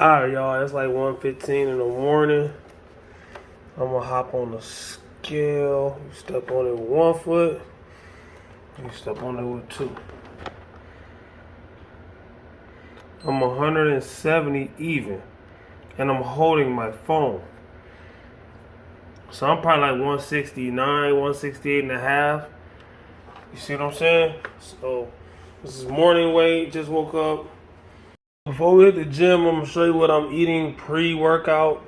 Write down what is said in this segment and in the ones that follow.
Alright, y'all, it's like 1:15 in the morning. I'm gonna hop on the scale. You step on it with 1 foot, you step on it with 2. I'm 170 even, and I'm holding my phone. So I'm probably like 169, 168 and a half. You see what I'm saying? So this is morning weight, just woke up. Before we hit the gym, I'm gonna show you what I'm eating pre-workout.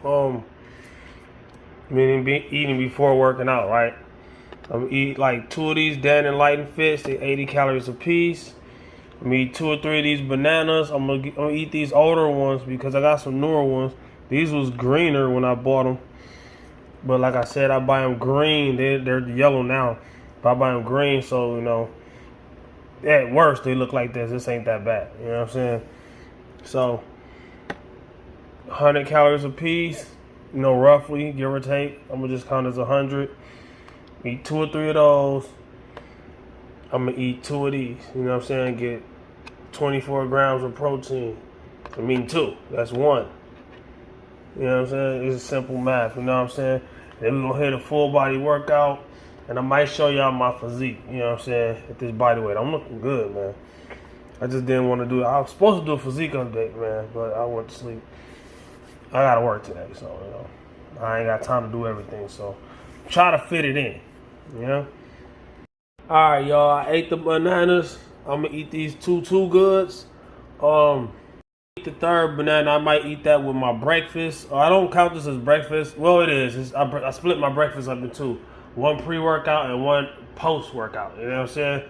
Meaning eating before working out, right? I'm gonna eat like 2 of these Dan and Light and Fits, they're 80 calories a piece. I'm gonna eat 2 or 3 of these bananas. I'm gonna eat these older ones because I got some newer ones. These was greener when I bought them, but like I said, I buy them green. They're yellow now, but I buy them green, so you know, at worst they look like this. This ain't that bad, you know what I'm saying? So 100 calories a piece, you know, roughly, give or take. I'm gonna just count as 100. Eat 2 or 3 of those. I'm gonna eat 2 of these. You know what I'm saying? Get 24 grams of protein. I mean 2. That's 1. You know what I'm saying? It's simple math. You know what I'm saying? Then we're gonna hit a full body workout, and I might show y'all my physique. You know what I'm saying? At this body weight, I'm looking good, man. I just didn't want to do it. I was supposed to do a physique update, man, but I went to sleep. I gotta work today, so you know, I ain't got time to do everything. So try to fit it in, you know. All right, y'all. I ate the bananas. I'm gonna eat these two goods. Eat the third banana. I might eat that with my breakfast. I don't count this as breakfast. Well, it is. I split my breakfast up in 2. 1 pre-workout and 1 post-workout. You know what I'm saying?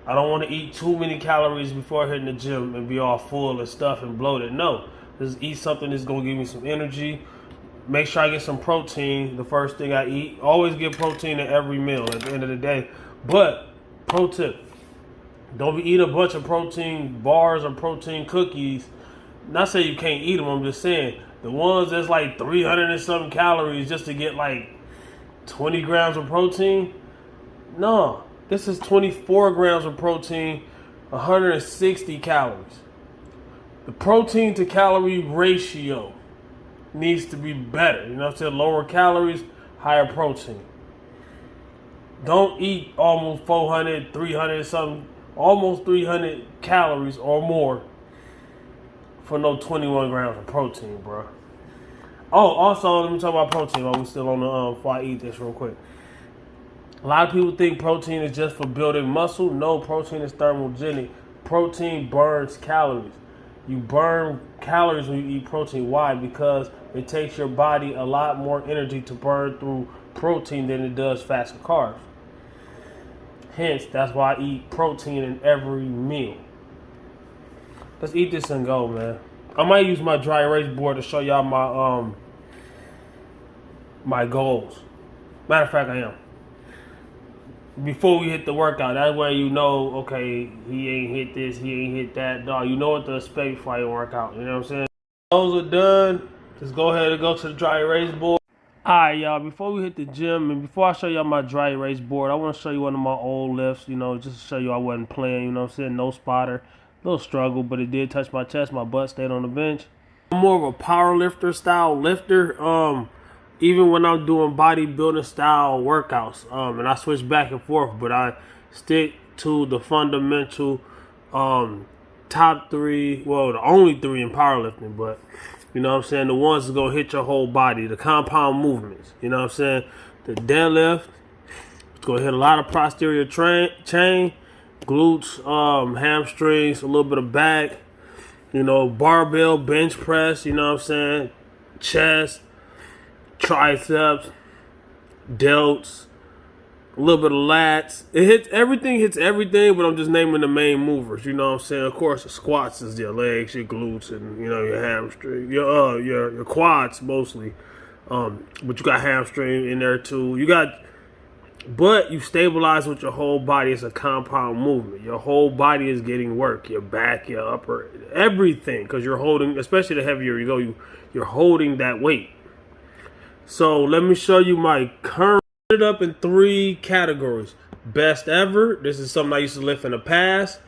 I don't want to eat too many calories before hitting the gym and be all full of stuff and bloated. No, just eat something that's going to give me some energy. Make sure I get some protein the first thing I eat. Always get protein in every meal at the end of the day. But, pro tip, don't eat a bunch of protein bars or protein cookies. Not saying you can't eat them, I'm just saying the ones that's like 300 and something calories just to get like 20 grams of protein. No. This is 24 grams of protein, 160 calories. The protein to calorie ratio needs to be better. You know what I'm saying? Lower calories, higher protein. Don't eat almost 400, 300 something, almost 300 calories or more for no 21 grams of protein, bro. Oh, also, let me talk about protein while we're still on the, before I eat this real quick. A lot of people think protein is just for building muscle. No, protein is thermogenic. Protein burns calories. You burn calories when you eat protein. Why? Because it takes your body a lot more energy to burn through protein than it does fats or carbs. Hence, that's why I eat protein in every meal. Let's eat this and go, man. I might use my dry erase board to show y'all my my goals. Matter of fact, I am. Before we hit the workout, that way you know, okay, he ain't hit this, he ain't hit that. Dog, you know what to expect before you work out. You know what I'm saying? Those are done. Let's go ahead and go to the dry erase board. Alright, y'all, before we hit the gym and before I show y'all my dry erase board, I want to show you one of my old lifts, you know, just to show you I wasn't playing, you know what I'm saying? No spotter. A little struggle, but it did touch my chest. My butt stayed on the bench. I'm more of a power lifter style lifter. Even when I'm doing bodybuilding style workouts, and I switch back and forth, but I stick to the fundamental top 3, well, the only 3 in powerlifting, but you know what I'm saying, the ones that's gonna hit your whole body, the compound movements, you know what I'm saying, the deadlift, it's gonna hit a lot of posterior chain, glutes, hamstrings, a little bit of back, you know, barbell, bench press, you know what I'm saying, chest, triceps, delts, a little bit of lats. Hits everything, but I'm just naming the main movers. You know what I'm saying? Of course, the squats is your legs, your glutes, and you know your hamstring, your quads mostly. But you got hamstring in there too. But you stabilize with your whole body. It's a compound movement. Your whole body is getting work. Your back, your upper, everything, because you're holding, especially the heavier you go, you're holding that weight. So let me show you my current. Put it up in 3 categories. Best ever. This is something I used to lift in the past.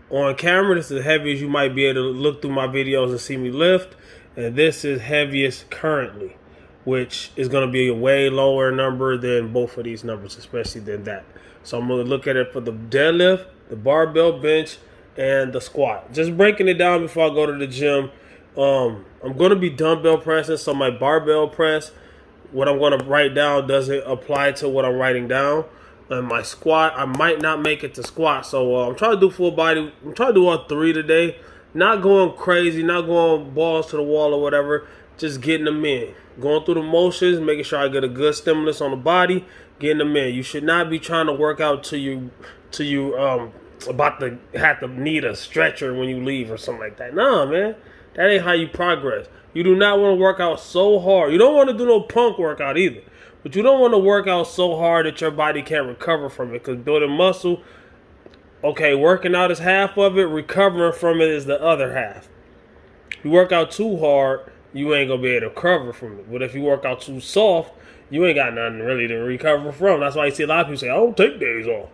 On camera, this is as heavy as you might be able to look through my videos and see me lift. and this is heaviest currently, which is going to be a way lower number than both of these numbers, especially than that. So I'm going to look at it for the deadlift, the barbell bench, and the squat. Just breaking it down before I go to the gym. I'm going to be dumbbell pressing, so my barbell press, what I'm going to write down doesn't apply to what I'm writing down. And my squat, I might not make it to squat. So I'm trying to do full body. I'm trying to do all 3 today. Not going crazy, not going balls to the wall or whatever. Just getting them in. Going through the motions, making sure I get a good stimulus on the body, getting them in. You should not be trying to work out till you about to have to need a stretcher when you leave or something like that. Nah, man. That ain't how you progress. You do not want to work out so hard. You don't want to do no punk workout either. But you don't want to work out so hard that your body can't recover from it. Because building muscle, okay, working out is half of it. Recovering from it is the other half. You work out too hard, you ain't going to be able to recover from it. But if you work out too soft, you ain't got nothing really to recover from. That's why you see a lot of people say, I don't take days off.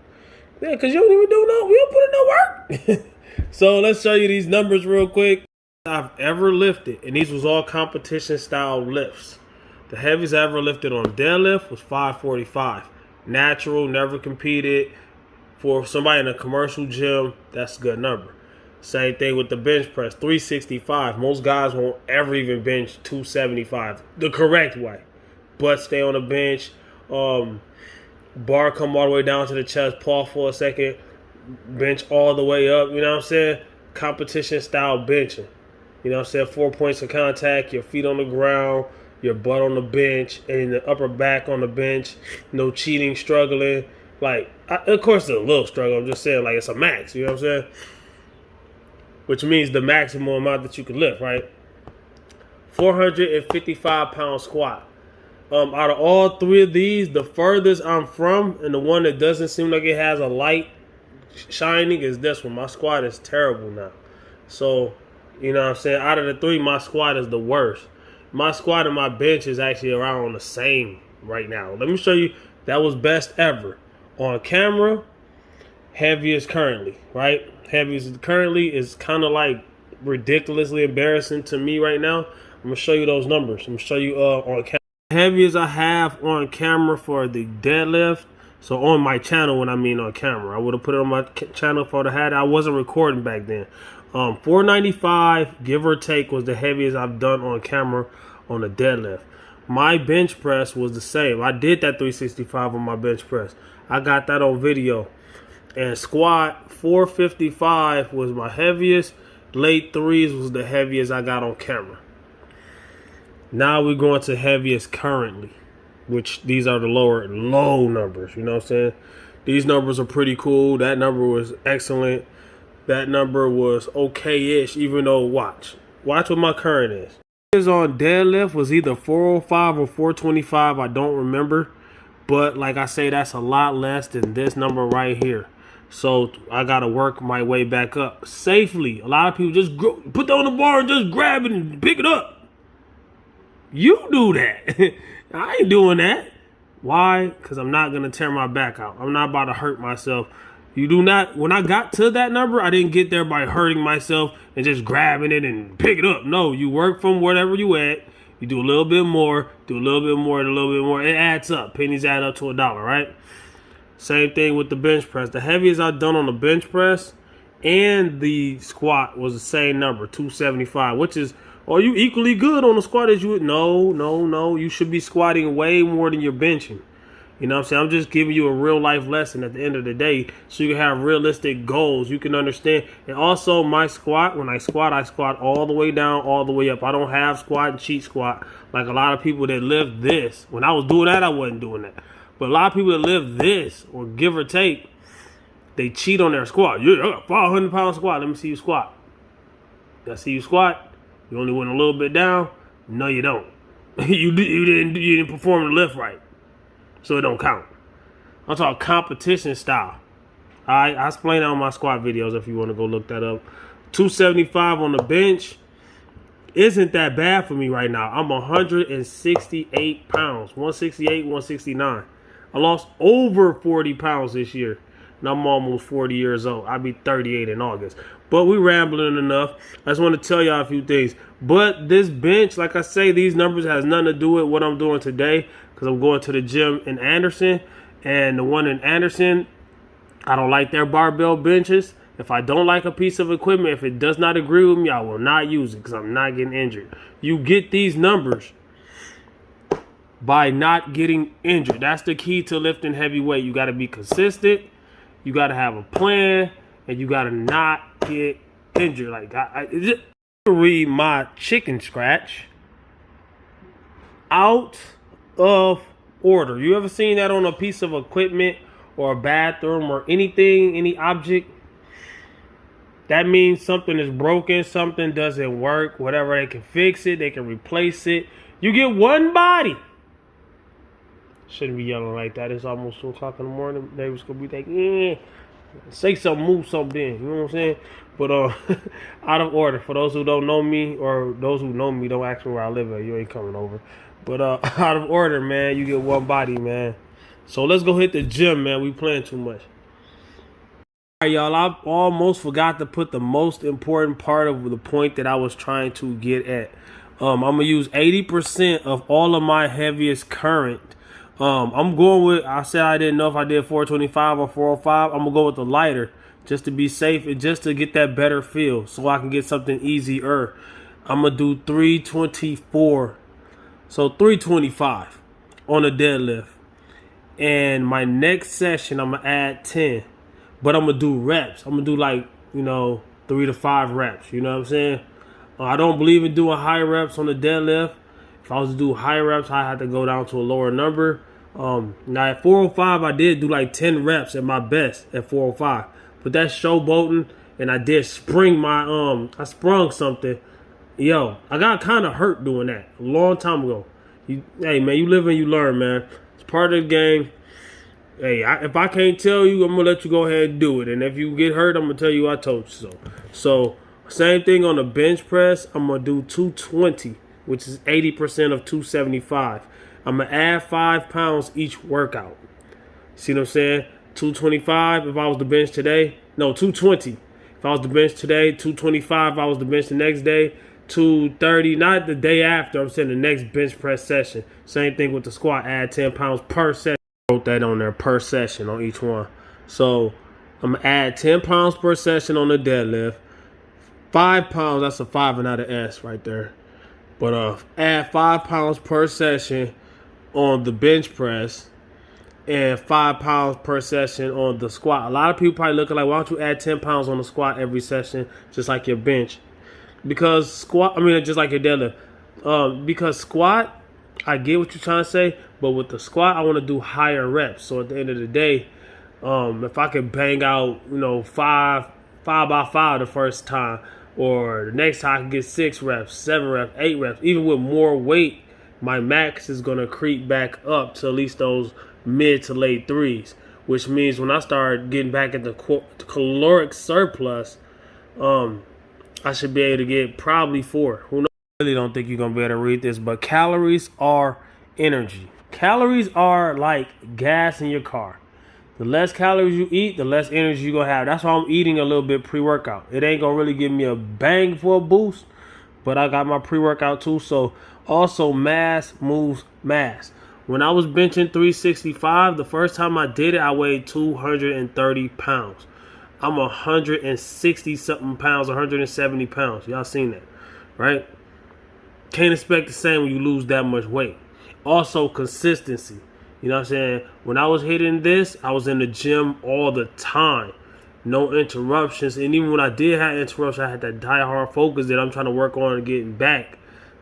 Yeah, because you don't even do no, you don't put in no work. So let's show you these numbers real quick. I've ever lifted, and these was all competition style lifts. The heaviest I ever lifted on deadlift was 545. Natural, never competed. For somebody in a commercial gym, that's a good number. Same thing with the bench press, 365. Most guys won't ever even bench 275 the correct way. Butt stay on the bench. Bar come all the way down to the chest, pause for a second, bench all the way up. You know what I'm saying? Competition style benching. You know what I'm saying? 4 points of contact, your feet on the ground, your butt on the bench, and the upper back on the bench. No cheating, struggling. Like, of course, it's a little struggle. I'm just saying, like, it's a max. You know what I'm saying? Which means the maximum amount that you can lift, right? 455-pound squat. Out of all 3 of these, the furthest I'm from and the one that doesn't seem like it has a light shining is this one. My squat is terrible now. So, you know what I'm saying? Out of the 3, my squat is the worst. My squat and my bench is actually around the same right now. Let me show you. That was best ever. On camera, heaviest currently, right? Heaviest currently is kind of like ridiculously embarrassing to me right now. I'm going to show you those numbers. I'm going to show you on camera. Heaviest I have on camera for the deadlift. So on my channel, when I mean on camera, I would have put it on my channel for the hat. I wasn't recording back then. 495, give or take, was the heaviest I've done on camera on the deadlift. My bench press was the same. I did that 365 on my bench press. I got that on video. And squat, 455 was my heaviest. Late 3s was the heaviest I got on camera. Now we're going to heaviest currently, which these are the low numbers. You know what I'm saying? These numbers are pretty cool. That number was excellent. That number was okay-ish, even though, watch what my current is. Is on deadlift was either 405 or 425. I don't remember. But like I say, that's a lot less than this number right here. So I got to work my way back up safely. A lot of people just put that on the bar and just grab it and pick it up. You do that. I ain't doing that. Why? Because I'm not going to tear my back out. I'm not about to hurt myself. You do not. When I got to that number, I didn't get there by hurting myself and just grabbing it and pick it up. No, you work from whatever you at. You do a little bit more, do a little bit more, and a little bit more. It adds up. Pennies add up to $1, right? Same thing with the bench press. The heaviest I've done on the bench press and the squat was the same number, 275, which is, are you equally good on the squat as you would? No. You should be squatting way more than you're benching. You know what I'm saying? I'm just giving you a real life lesson at the end of the day so you can have realistic goals. You can understand. And also my squat, when I squat all the way down, all the way up. I don't have squat and cheat squat like a lot of people that live this. When I was doing that, I wasn't doing that. But a lot of people that live this, or give or take, they cheat on their squat. Yeah, I got 500-pound squat. Let me see you squat. I see you squat. You only went a little bit down. No, you don't. You didn't perform the lift right. So it don't count. I'm talking competition style. I explain that on my squat videos if you want to go look that up. 275 on the bench isn't that bad for me right now. I'm 168 pounds. 168, 169. I lost over 40 pounds this year. and I'm almost 40 years old. I'll be 38 in August. But we rambling enough. I just want to tell y'all a few things. But this bench, like I say, these numbers has nothing to do with what I'm doing today, because I'm going to the gym in Anderson, and the one in Anderson, I don't like their barbell benches. If I don't like a piece of equipment, if it does not agree with me, I will not use it because I'm not getting injured. You get these numbers by not getting injured. That's the key to lifting heavy weight. You got to be consistent. You got to have a plan, and you got to not get injured. Like I just read my chicken scratch out of order. You ever seen that on a piece of equipment or a bathroom or anything, any object? That means something is broken, something doesn't work, whatever. They can fix it, they can replace it. You get one body. Shouldn't be yelling like that. It's almost 2 o'clock in the morning. They was going to be like, say something, move something in. You know what I'm saying? But out of order. For those who don't know me, or those who know me, don't ask me where I live at. You ain't coming over. But out of order, man, you get one body, man. So let's go hit the gym, man. We playing too much. All right, y'all, I almost forgot to put the most important part of the point that I was trying to get at. I'm going to use 80% of all of my heaviest current. I'm going with, I said I didn't know if I did 425 or 405. I'm going to go with the lighter just to be safe and just to get that better feel so I can get something easier. I'm going to do 324. So 325 on a deadlift. And my next session, I'm going to add 10. But I'm going to do reps. I'm going to do like, 3 to 5 reps. You know what I'm saying? I don't believe in doing high reps on the deadlift. If I was to do high reps, I had to go down to a lower number. Now at 405, I did do like 10 reps at my best at 405. But that's showboating, and I did spring I sprung something. Yo, I got kind of hurt doing that a long time ago. Hey, man, you live and you learn, man. It's part of the game. Hey, if I can't tell you, I'm going to let you go ahead and do it. And if you get hurt, I'm going to tell you I told you so. So, same thing on the bench press. I'm going to do 220, which is 80% of 275. I'm going to add 5 pounds each workout. See what I'm saying? 225 if I was to bench today. No, 220. If I was to bench today, 225 if I was to bench the next day. 230, not the day after. I'm saying the next bench press session. Same thing with the squat. Add 10 pounds per session. Wrote that on there, per session on each one. So I'm gonna add 10 pounds per session on the deadlift. 5 pounds, that's a 5 and not an S right there. But add 5 pounds per session on the bench press and 5 pounds per session on the squat. A lot of people probably looking like, why don't you add 10 pounds on the squat every session, just like your bench? Because just like your deadlift. Because squat, I get what you're trying to say, but with the squat, I want to do higher reps. So at the end of the day, if I can bang out, 5 by 5 the first time, or the next time I can get 6 reps, 7 reps, 8 reps, even with more weight, my max is going to creep back up to at least those mid to late 3s, which means when I start getting back at the caloric surplus, I should be able to get probably 4. Who knows? I really don't think you're going to be able to read this, but calories are energy. Calories are like gas in your car. The less calories you eat, the less energy you're going to have. That's why I'm eating a little bit pre-workout. It ain't going to really give me a bang for a boost, but I got my pre-workout too. So also mass moves mass. When I was benching 365, the first time I did it, I weighed 230 pounds. I'm 160 something pounds, 170 pounds. Y'all seen that, right? Can't expect the same when you lose that much weight. Also, consistency. You know what I'm saying? When I was hitting this, I was in the gym all the time. No interruptions. And even when I did have interruptions, I had that die-hard focus that I'm trying to work on getting back.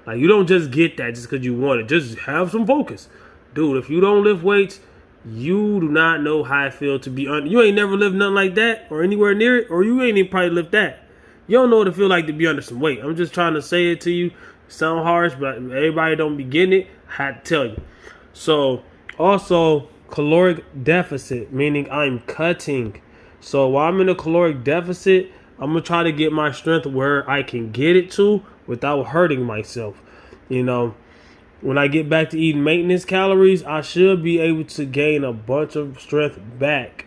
Like, you don't just get that just because you want it. Just have some focus. Dude, if you don't lift weights, you do not know how it feels to be you ain't never lived nothing like that or anywhere near it, or you ain't even probably lived that. You don't know what it feel like to be under some weight. I'm just trying to say it to you. Sound harsh, but everybody don't be getting it. I had to tell you. So, also, caloric deficit, meaning I'm cutting. So, while I'm in a caloric deficit, I'm going to try to get my strength where I can get it to without hurting myself. When I get back to eating maintenance calories, I should be able to gain a bunch of strength back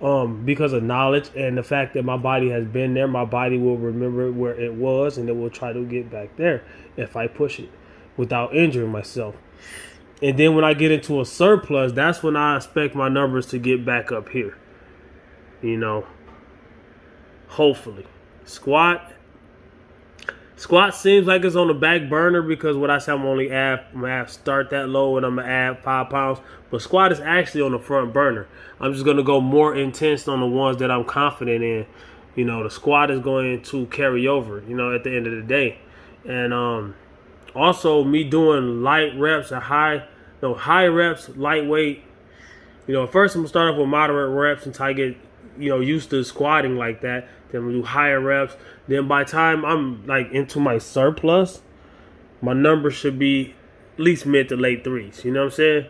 because of knowledge and the fact that my body has been there. My body will remember where it was, and it will try to get back there if I push it without injuring myself. And then when I get into a surplus, that's when I expect my numbers to get back up here. You know, hopefully. Squat seems like it's on the back burner because what I said, I'm gonna have start that low and I'm gonna add 5 pounds. But squat is actually on the front burner. I'm just gonna go more intense on the ones that I'm confident in. You know, the squat is going to carry over, you know, at the end of the day. And also me doing light reps or high reps, lightweight. You know, first I'm gonna start off with moderate reps until I get, you know, used to squatting like that. Then we do higher reps. Then by the time I'm like into my surplus, my numbers should be at least mid to late 3s. You know what I'm saying?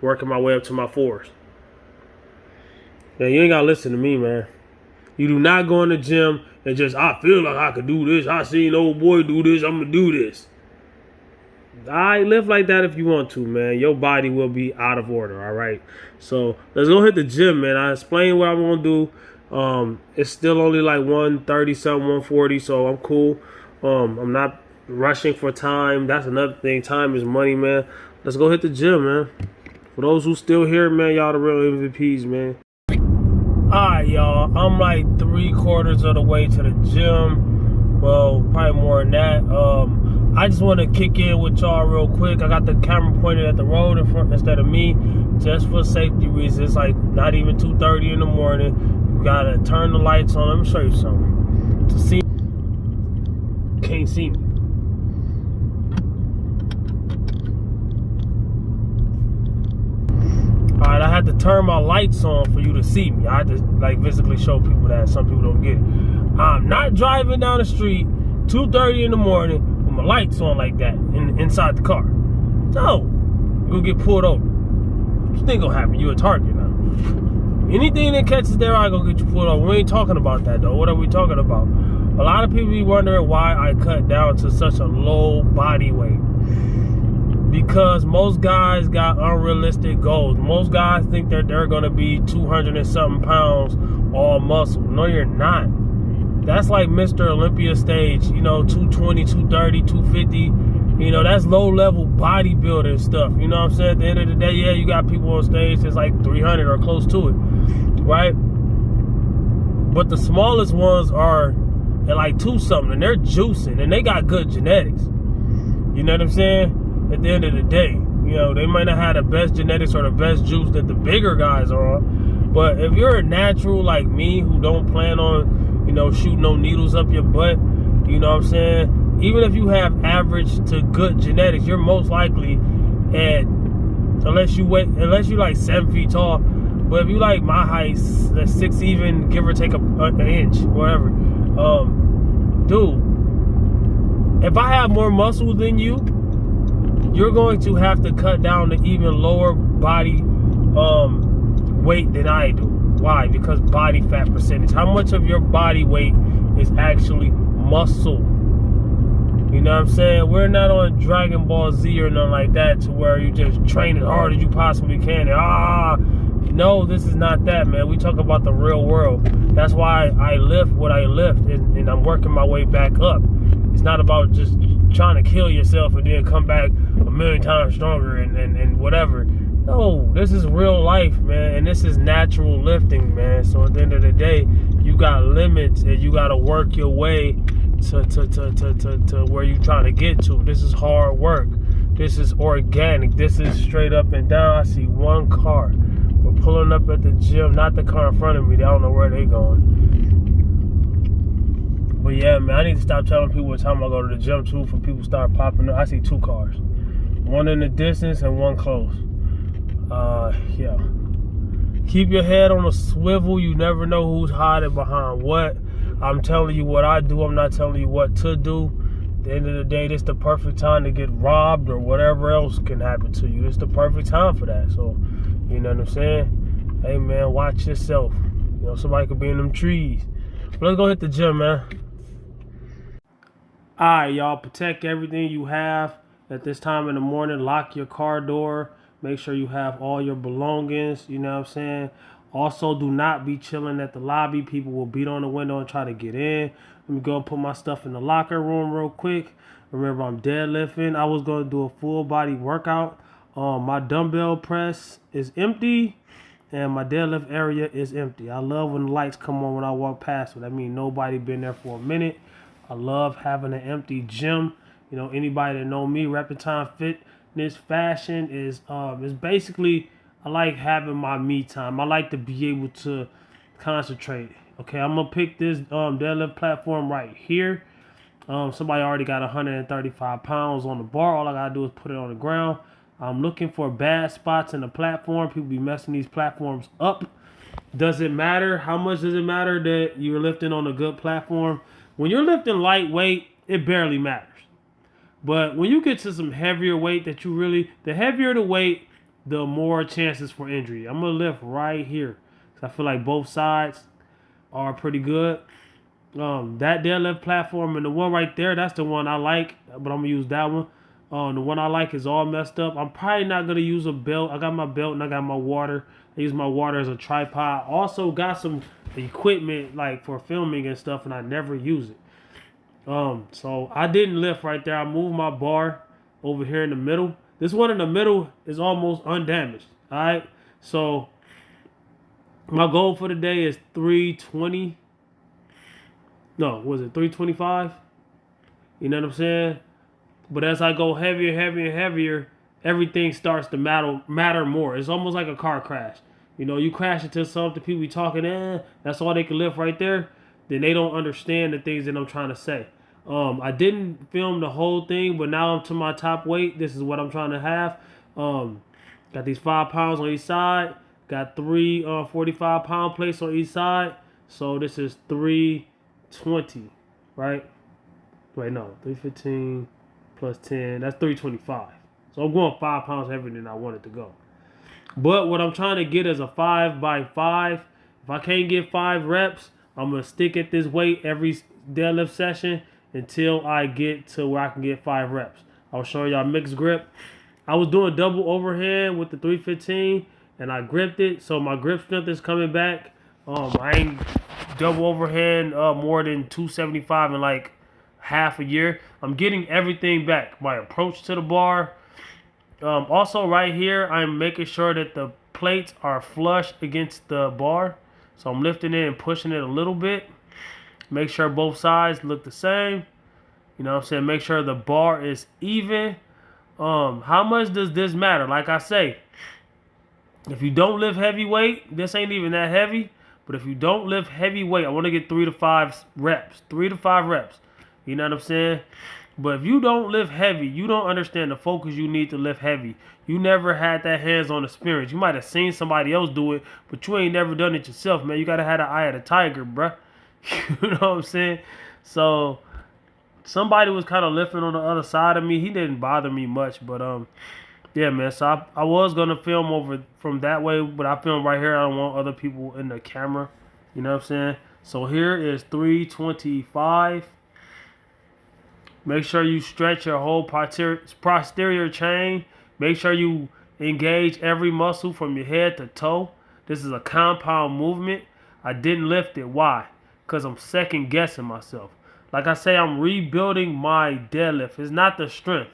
Working my way up to my 4s. Now you ain't gotta listen to me, man. You do not go in the gym and just, I feel like I could do this. I seen old boy do this. I'm gonna do this. I live like that if you want to, man. Your body will be out of order, all right? So let's go hit the gym, man. I explained what I'm gonna do. It's still only like 130 something, 140, so I'm cool. I'm not rushing for time. That's another thing. Time is money, man. Let's go hit the gym, man. For those who still here, man, y'all the real MVPs, man. Alright, y'all. I'm like 3/4 of the way to the gym. Well, probably more than that. I just want to kick in with y'all real quick. I got the camera pointed at the road in front instead of me, just for safety reasons. It's like not even 2:30 in the morning. You gotta turn the lights on. Let me show you something. To see, can't see me. Alright, I had to turn my lights on for you to see me. I had to like physically show people that. Some people don't get it. I'm not driving down the street 2:30 in the morning with my lights on like that inside the car. No, you'll get pulled over. What you think gonna happen? You a target now. Anything that catches their eye gonna get you pulled over. We ain't talking about that though. What are we talking about? A lot of people be wondering why I cut down to such a low body weight. Because most guys got unrealistic goals. Most guys think that they're gonna be 200 and something pounds all muscle. No, you're not. That's like Mr. Olympia stage, you know, 220, 230, 250. You know, that's low-level bodybuilding stuff. You know what I'm saying? At the end of the day, yeah, you got people on stage that's like 300 or close to it, right? But the smallest ones are at like 2-something, and they're juicing, and they got good genetics. You know what I'm saying? At the end of the day, you know, they might not have the best genetics or the best juice that the bigger guys are on. But if you're a natural like me who don't plan on, you know, shooting no needles up your butt, you know what I'm saying? Even if you have average to good genetics, you're most likely at, unless you like 7 feet tall, but if you like my height, 6 even, give or take an inch, whatever. Dude, if I have more muscle than you, you're going to have to cut down to even lower body weight than I do. Why? Because body fat percentage. How much of your body weight is actually muscle? You know what I'm saying? We're not on Dragon Ball Z or nothing like that to where you just train as hard as you possibly can. No, this is not that, man. We talk about the real world. That's why I lift what I lift, and I'm working my way back up. It's not about just trying to kill yourself and then come back a million times stronger and whatever. No, this is real life, man, and this is natural lifting, man. So at the end of the day, you got limits, and you got to work your way to where you're trying to get to. This is hard work. This is organic. This is straight up and down. I see one car. We're pulling up at the gym, not the car in front of me. I don't know where they going. But yeah, man, I need to stop telling people what time I go to the gym too, for people start popping up. I see 2 cars. One in the distance and one close. Yeah. Keep your head on a swivel. You never know who's hiding behind what. I'm telling you what I do. I'm not telling you what to do. At the end of the day, this is the perfect time to get robbed or whatever else can happen to you. It's the perfect time for that. So, you know what I'm saying? Hey, man, watch yourself. You know, somebody could be in them trees. But let's go hit the gym, man. All right, y'all. Protect everything you have at this time in the morning. Lock your car door. Make sure you have all your belongings, you know what I'm saying? Also, do not be chilling at the lobby. People will beat on the window and try to get in. Let me go and put my stuff in the locker room real quick. Remember, I'm deadlifting. I was going to do a full body workout. My dumbbell press is empty and my deadlift area is empty. I love when the lights come on when I walk past it. That means nobody been there for a minute. I love having an empty gym. You know, anybody that know me, Repentine Fitness Fashion is basically, I like having my me time. I like to be able to concentrate. Okay, I'm gonna pick this deadlift platform right here. Somebody already got 135 pounds on the bar. All I gotta do is put it on the ground. I'm looking for bad spots in the platform. People be messing these platforms up. Does it matter? How much does it matter that you're lifting on a good platform? When you're lifting lightweight, it barely matters. But when you get to some heavier weight the heavier the weight, the more chances for injury. I'm going to lift right here. I feel like both sides are pretty good. That deadlift platform and the one right there, that's the one I like, but I'm going to use that one. The one I like is all messed up. I'm probably not going to use a belt. I got my belt and I got my water. I use my water as a tripod. Also got some equipment like for filming and stuff, and I never use it. So I didn't lift right there. I moved my bar over here in the middle. This one in the middle is almost undamaged. All right. So my goal for the day is 320. No, was it 325? You know what I'm saying? But as I go heavier, heavier, and heavier, everything starts to matter more. It's almost like a car crash. You know, you crash into something, people be talking, that's all they can lift right there. Then they don't understand the things that I'm trying to say. I didn't film the whole thing, but now I'm to my top weight. This is what I'm trying to have. Got these 5 pounds on each side. Got 3 45-pound plates on each side. So this is 320, right? Wait, no, 315 plus 10. That's 325. So I'm going 5 pounds heavier than I wanted to go. But what I'm trying to get is a 5x5. If I can't get 5 reps, I'm going to stick at this weight every deadlift session until I get to where I can get 5 reps. I'll show y'all mixed grip. I was doing double overhand with the 315 and I gripped it. So my grip strength is coming back. I ain't double overhand more than 275 in like half a year. I'm getting everything back. My approach to the bar. Also right here, I'm making sure that the plates are flush against the bar. So I'm lifting it and pushing it a little bit. Make sure both sides look the same. You know what I'm saying? Make sure the bar is even. How much does this matter? Like I say, if you don't lift heavyweight, this ain't even that heavy. But if you don't lift heavyweight, I want to get 3 to 5 reps. 3 to 5 reps. You know what I'm saying? But if you don't lift heavy, you don't understand the focus you need to lift heavy. You never had that hands-on experience. You might have seen somebody else do it, but you ain't never done it yourself, man. You got to have the eye of the tiger, bruh. You know what I'm saying? So somebody was kind of lifting on the other side of me. He didn't bother me much, but yeah, man. So I was gonna film over from that way, but I filmed right here. I don't want other people in the camera. You know what I'm saying? So here is 325. Make sure you stretch your whole posterior chain. Make sure you engage every muscle from your head to toe. This is a compound movement. I didn't lift it. Why? Because I'm second guessing myself. Like I say, I'm rebuilding my deadlift. It's not the strength.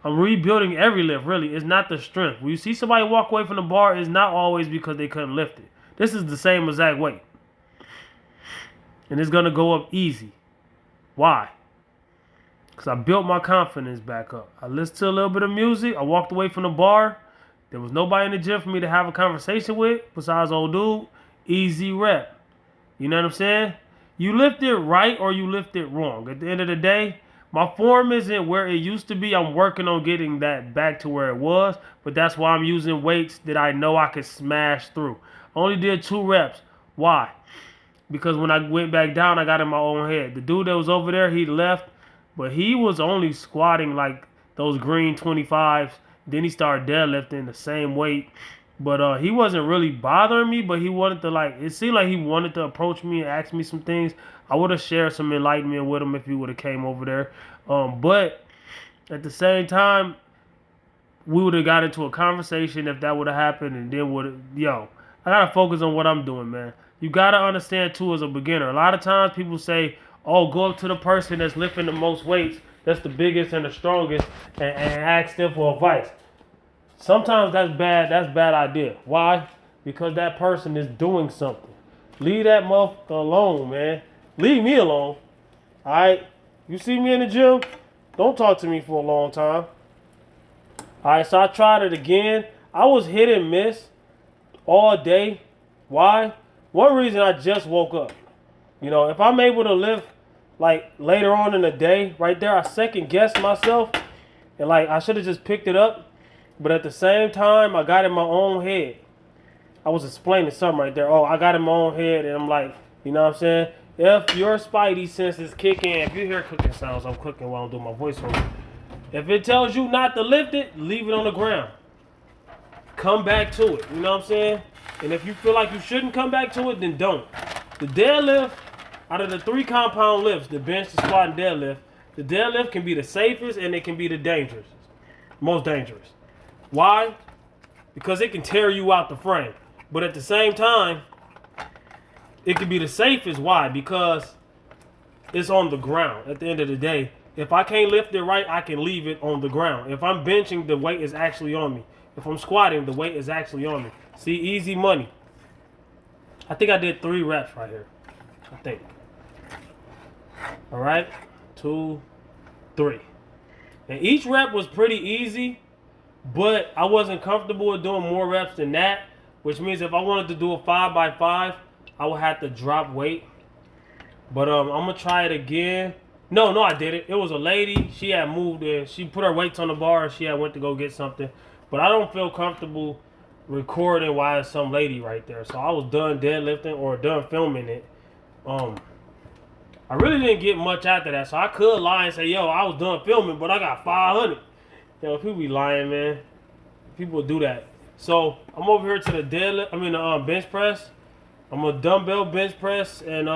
I'm rebuilding every lift, really. It's not the strength. When you see somebody walk away from the bar, it's not always because they couldn't lift it. This is the same exact weight. And it's going to go up easy. Why? Because I built my confidence back up. I listened to a little bit of music. I walked away from the bar. There was nobody in the gym for me to have a conversation with besides old dude. Easy rep. You know what I'm saying? You lift it right or you lift it wrong. At the end of the day, my form isn't where it used to be. I'm working on getting that back to where it was. But that's why I'm using weights that I know I could smash through. I only did 2 reps. Why? Because when I went back down, I got in my own head. The dude that was over there, he left. But he was only squatting like those green 25s. Then he started deadlifting the same weight. But he wasn't really bothering me, but he wanted to it seemed like he wanted to approach me and ask me some things. I would have shared some enlightenment with him if he would have came over there. But at the same time, we would have got into a conversation if that would have happened. And then I gotta focus on what I'm doing, man. You gotta understand too as a beginner. A lot of times people say, "Oh, go up to the person that's lifting the most weights, that's the biggest and the strongest, and ask them for advice." Sometimes that's bad. That's a bad idea. Why? Because that person is doing something. Leave that motherfucker alone, man. Leave me alone. All right. You see me in the gym? Don't talk to me for a long time. All right. So I tried it again. I was hit and miss all day. Why? One reason, I just woke up. You know, if I'm able to lift like later on in the day, right there, I second guessed myself, and like I should have just picked it up. But at the same time, I got in my own head. I was explaining something right there. Oh, I got in my own head, and I'm like, you know what I'm saying? If your spidey senses kick in, if you hear cooking sounds, I'm cooking while I'm doing my voiceover. If it tells you not to lift it, leave it on the ground. Come back to it. You know what I'm saying? And if you feel like you shouldn't come back to it, then don't. The deadlift, out of the 3 compound lifts, the bench, the squat, and deadlift, the deadlift can be the safest and it can be the dangerous. Most dangerous. Why? Because it can tear you out the frame. But at the same time, it can be the safest. Why? Because it's on the ground at the end of the day. If I can't lift it right, I can leave it on the ground. If I'm benching, the weight is actually on me. If I'm squatting, the weight is actually on me. See, easy money. I think I did 3 reps right here. I think. All right. 2, 3. And each rep was pretty easy, but I wasn't comfortable with doing more reps than that, which means if I wanted to do a 5x5, I would have to drop weight. But I'm going to try it again. No, I did it. It was a lady. She had moved in. She put her weights on the bar and she had went to go get something. But I don't feel comfortable recording while it's some lady right there. So I was done deadlifting or done filming it. I really didn't get much after that. So I could lie and say, yo, I was done filming, but I got 500. Yo, people be lying, man. People do that. So I'm over here to the deadlift. Bench press. I'm a dumbbell bench press, and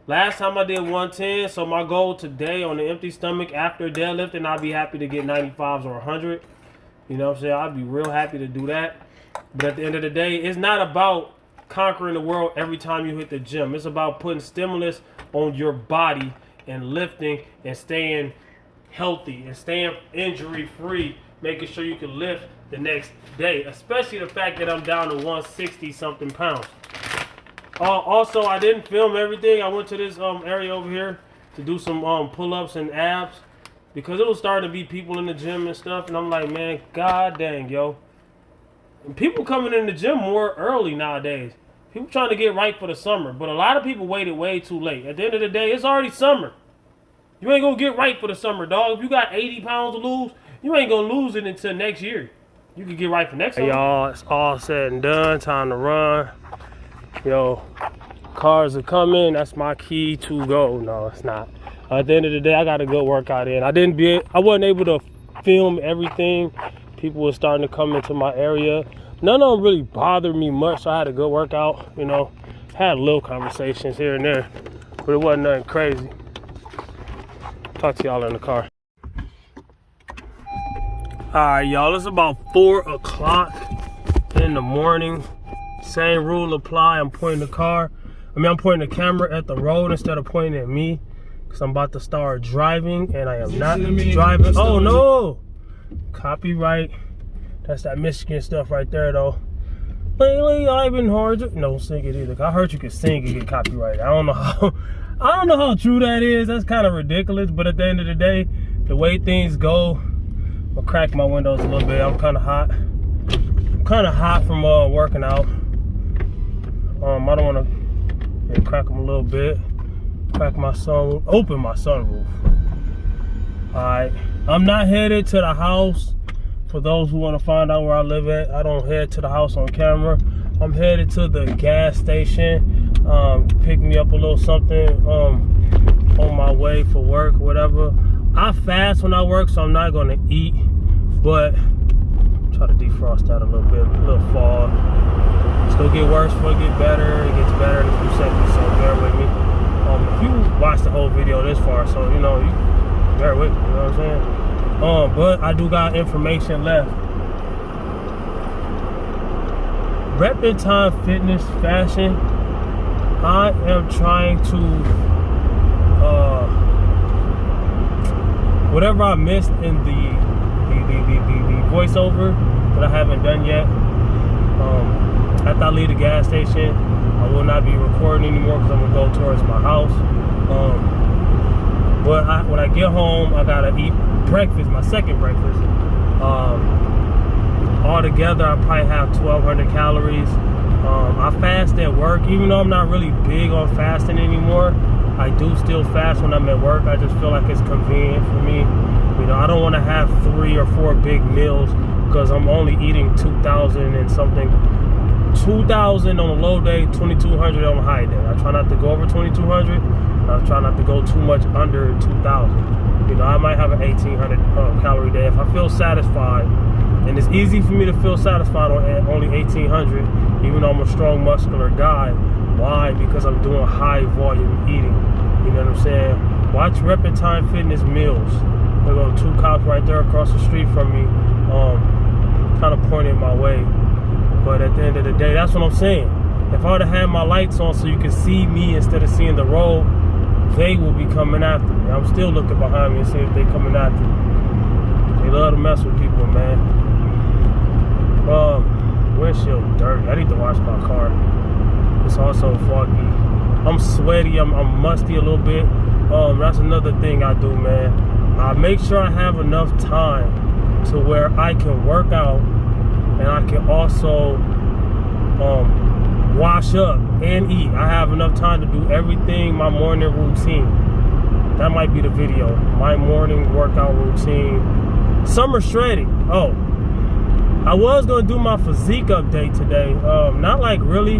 last time I did 110. So my goal today on the empty stomach after deadlifting, I'll be happy to get 95s or 100. You know what I'm saying? I'd be real happy to do that. But at the end of the day, it's not about conquering the world every time you hit the gym. It's about putting stimulus on your body and lifting and staying healthy and staying injury free, making sure you can lift the next day, especially the fact that I'm down to 160 something pounds. Also, I didn't film everything. I went to this area over here to do some pull-ups and abs because it was starting to be people in the gym and stuff, and I'm like, man, god dang, yo. And people coming in the gym more early nowadays. People trying to get right for the summer, but a lot of people waited way too late. At the end of the day, it's already summer. You ain't gonna get right for the summer, dog. If you got 80 pounds to lose, you ain't gonna lose it until next year. You can get right for next summer. Hey, y'all, it's all said and done. Time to run. Yo, cars are coming. That's my key to go. No, it's not. At the end of the day, I got a good workout in. I wasn't able to film everything. People were starting to come into my area. None of them really bothered me much, so I had a good workout. You know, had little conversations here and there, but it wasn't nothing crazy. Talk to y'all in the car. Alright, y'all, it's about 4 o'clock in the morning. Same rule apply. I'm pointing the camera at the road instead of pointing at me, because I'm about to start driving and I am not driving. Oh no! Copyright. That's that Michigan stuff right there, though. Lately, I've been hard. No, sing it either. I heard you could sing and get copyrighted. I don't know how true that is. That's kind of ridiculous. But at the end of the day, the way things go, I'll crack my windows a little bit. I'm kind of hot. From working out. I don't want to crack them a little bit. Open my sunroof. All right. I'm not headed to the house. For those who want to find out where I live at, I don't head to the house on camera. I'm headed to the gas station. Pick me up a little something on my way for work, whatever. I fast when I work, so I'm not going to eat. But try to defrost that a little bit, a little fall. It's going to get worse before it gets better. It gets better in a few seconds, so bear with me. If you watch the whole video this far, so you know, you bear with me, you know what I'm saying? But I do got information left. Rapid Time Fitness Fashion. I am trying to whatever I missed in the voiceover that I haven't done yet. After I leave the gas station, I will not be recording anymore because I'm gonna go towards my house. But when I get home, I gotta eat breakfast, my second breakfast. Altogether, I probably have 1,200 calories. I fast at work, even though I'm not really big on fasting anymore. I do still fast when I'm at work. I just feel like it's convenient for me. You know, I don't want to have 3 or 4 big meals because I'm only eating 2,000 and something. 2,000 on a low day, 2,200 on a high day. I try not to go over 2,200. I try not to go too much under 2,000. You know, I might have an 1,800 calorie day if I feel satisfied. And it's easy for me to feel satisfied on only 1,800, even though I'm a strong, muscular guy. Why? Because I'm doing high volume eating. You know what I'm saying? Watch Rapid Time Fitness meals. There go 2 cops right there across the street from me, kind of pointing my way. But at the end of the day, that's what I'm saying. If I would have had my lights on so you can see me instead of seeing the road, they will be coming after me. I'm still looking behind me and seeing if they're coming after me. They love to mess with people, man. Windshield dirty. I need to wash my car. It's also foggy. I'm sweaty. I'm musty a little bit. That's another thing I do, man. I make sure I have enough time to where I can work out and I can also wash up and eat. I have enough time to do everything, my morning routine. That might be the video. My morning workout routine. Summer shredding. Oh, I was going to do my physique update today. Not like really,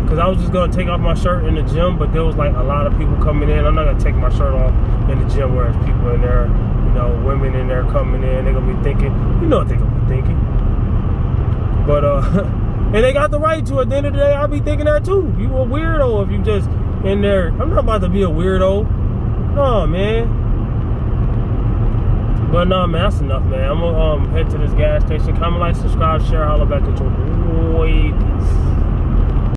because I was just going to take off my shirt in the gym, but there was like a lot of people coming in. I'm not going to take my shirt off in the gym where there's people in there, you know, women in there coming in. They're going to be thinking, you know what they're going to be thinking. But, and they got the right to. At the end of the day, I'll be thinking that too. You a weirdo if you just in there. I'm not about to be a weirdo. No, man. But no, man, that's enough, man. I'm gonna head to this gas station. Comment, like, subscribe, share, holla back at your boy. Peace.